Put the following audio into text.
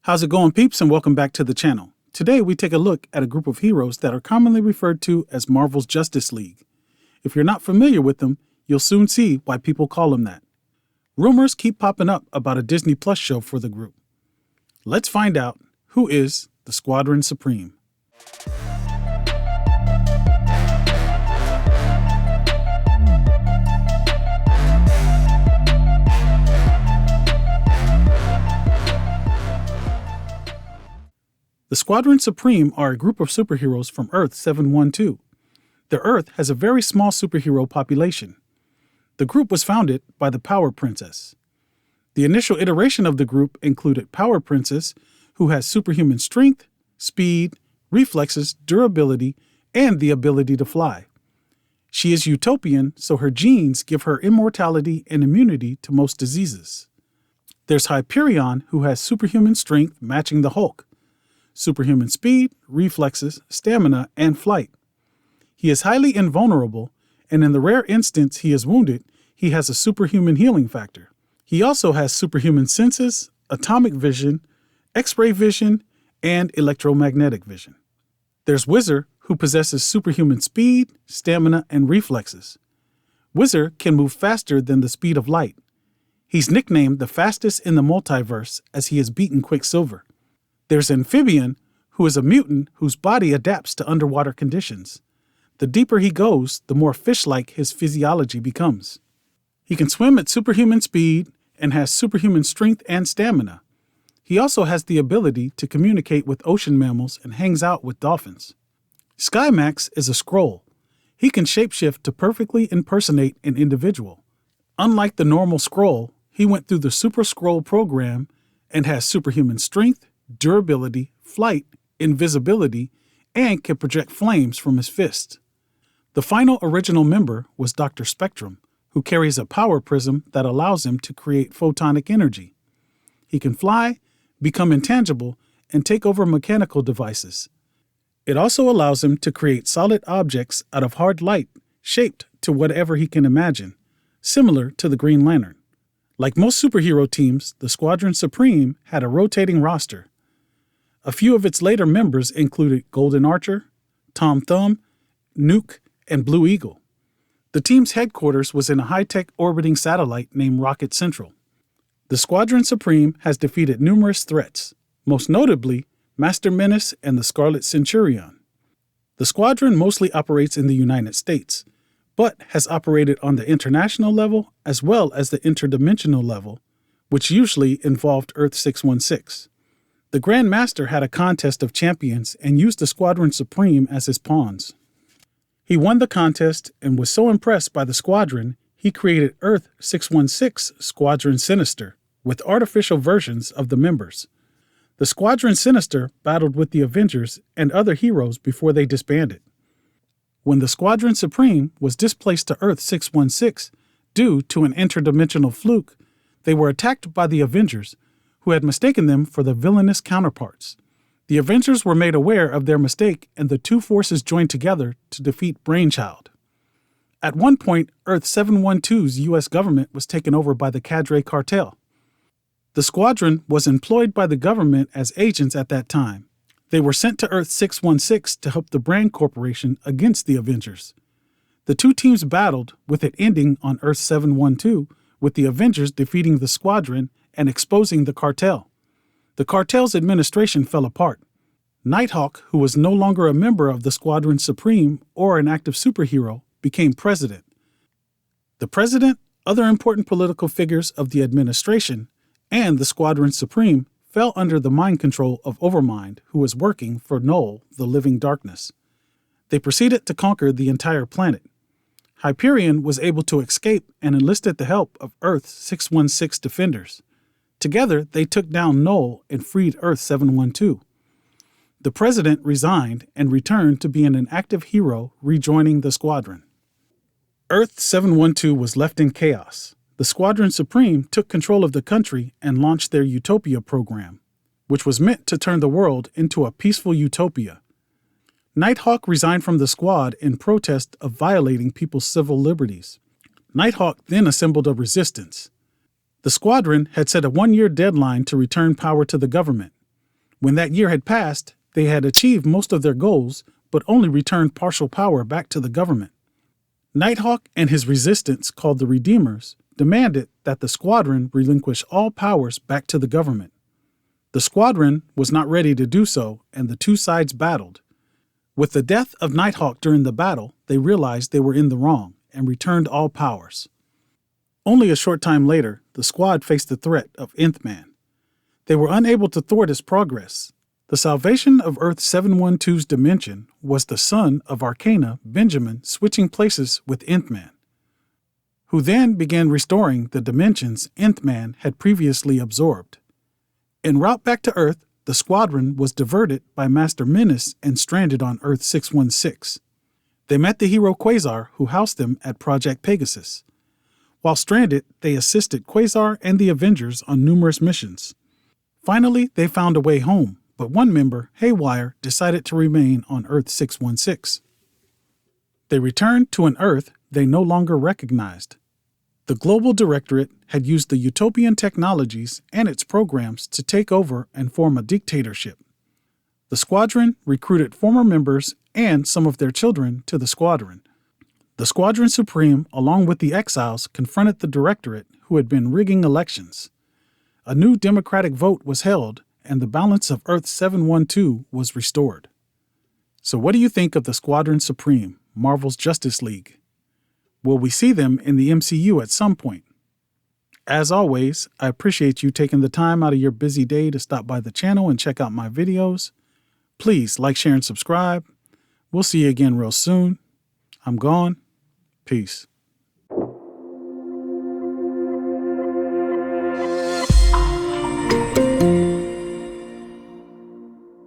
How's it going, peeps, and welcome back to the channel. Today we take a look at a group of heroes that are commonly referred to as Marvel's Justice League. If you're not familiar with them, you'll soon see why people call them that. Rumors keep popping up about a Disney Plus show for the group. Let's find out who is the Squadron Supreme. The Squadron Supreme are a group of superheroes from Earth 712. The Earth has a very small superhero population. The group was founded by the Power Princess. The initial iteration of the group included Power Princess, who has superhuman strength, speed, reflexes, durability, and the ability to fly. She is utopian, so her genes give her immortality and immunity to most diseases. There's Hyperion, who has superhuman strength matching the Hulk, superhuman speed, reflexes, stamina, and flight. He is highly invulnerable, and in the rare instance he is wounded, he has a superhuman healing factor. He also has superhuman senses, atomic vision, X-ray vision, and electromagnetic vision. There's Whizzer, who possesses superhuman speed, stamina, and reflexes. Whizzer can move faster than the speed of light. He's nicknamed the fastest in the multiverse as he has beaten Quicksilver. There's Amphibian, who is a mutant whose body adapts to underwater conditions. The deeper he goes, the more fish-like his physiology becomes. He can swim at superhuman speed and has superhuman strength and stamina. He also has the ability to communicate with ocean mammals and hangs out with dolphins. Skymax is a Skrull. He can shapeshift to perfectly impersonate an individual. Unlike the normal Skrull, he went through the Super Skrull program and has superhuman strength, durability, flight, invisibility, and can project flames from his fist. The final original member was Dr. Spectrum, who carries a power prism that allows him to create photonic energy. He can fly, become intangible, and take over mechanical devices. It also allows him to create solid objects out of hard light, shaped to whatever he can imagine, similar to the Green Lantern. Like most superhero teams, the Squadron Supreme had a rotating roster. A few of its later members included Golden Archer, Tom Thumb, Nuke, and Blue Eagle. The team's headquarters was in a high-tech orbiting satellite named Rocket Central. The Squadron Supreme has defeated numerous threats, most notably Master Menace and the Scarlet Centurion. The squadron mostly operates in the United States, but has operated on the international level as well as the interdimensional level, which usually involved Earth 616. The Grand Master had a contest of champions and used the Squadron Supreme as his pawns. He won the contest and was so impressed by the squadron, he created Earth 616 Squadron Sinister with artificial versions of the members. The Squadron Sinister battled with the Avengers and other heroes before they disbanded. When the Squadron Supreme was displaced to Earth 616 due to an interdimensional fluke, they were attacked by the Avengers, who had mistaken them for the villainous counterparts. The Avengers were made aware of their mistake and the two forces joined together to defeat Brainchild. At one point, Earth 712's U.S. government was taken over by the Cadre Cartel. The squadron was employed by the government as agents at that time. They were sent to Earth 616 to help the Brand Corporation against the Avengers. The two teams battled, with it ending on Earth 712, with the Avengers defeating the squadron and exposing the cartel. The cartel's administration fell apart. Nighthawk, who was no longer a member of the Squadron Supreme or an active superhero, became president. The president, other important political figures of the administration, and the Squadron Supreme fell under the mind control of Overmind, who was working for Null, the Living Darkness. They proceeded to conquer the entire planet. Hyperion was able to escape and enlisted the help of Earth 616 defenders. Together, they took down Null and freed Earth 712. The president resigned and returned to being an active hero, rejoining the squadron. Earth 712 was left in chaos. The Squadron Supreme took control of the country and launched their Utopia program, which was meant to turn the world into a peaceful utopia. Nighthawk resigned from the squad in protest of violating people's civil liberties. Nighthawk then assembled a resistance. The squadron had set a 1-year deadline to return power to the government. When that year had passed, they had achieved most of their goals, but only returned partial power back to the government. Nighthawk and his resistance, called the Redeemers, demanded that the Squadron relinquish all powers back to the government. The Squadron was not ready to do so, and the two sides battled. With the death of Nighthawk during the battle, they realized they were in the wrong and returned all powers. Only a short time later, the Squad faced the threat of Nth Man. They were unable to thwart his progress. The salvation of Earth 712's dimension was the son of Arcana, Benjamin, switching places with Nth Man, who then began restoring the dimensions Nth Man had previously absorbed. En route back to Earth, the Squadron was diverted by Master Menace and stranded on Earth 616. They met the hero Quasar, who housed them at Project Pegasus. While stranded, they assisted Quasar and the Avengers on numerous missions. Finally, they found a way home, but one member, Haywire, decided to remain on Earth 616. They returned to an Earth they no longer recognized. The Global Directorate had used the utopian technologies and its programs to take over and form a dictatorship. The Squadron recruited former members and some of their children to the Squadron. The Squadron Supreme, along with the Exiles, confronted the Directorate, who had been rigging elections. A new democratic vote was held, and the balance of Earth 712 was restored. So what do you think of the Squadron Supreme, Marvel's Justice League? Will we see them in the MCU at some point? As always, I appreciate you taking the time out of your busy day to stop by the channel and check out my videos. Please like, share, and subscribe. We'll see you again real soon. I'm gone. Peace.